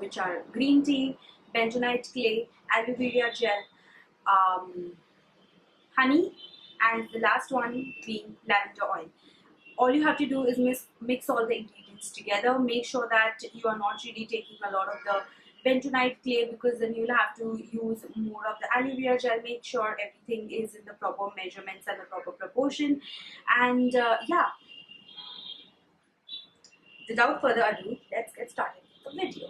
which are green tea, bentonite clay, aloe vera gel, honey, and the last one being lavender oil. All you have to do is mix all the ingredients together. Make sure that you are not really taking a lot of the bentonite clay, because then you'll have to use more of the aloe vera gel. Make sure everything is in the proper measurements and the proper proportion. And yeah, without further ado, let's get started with the video.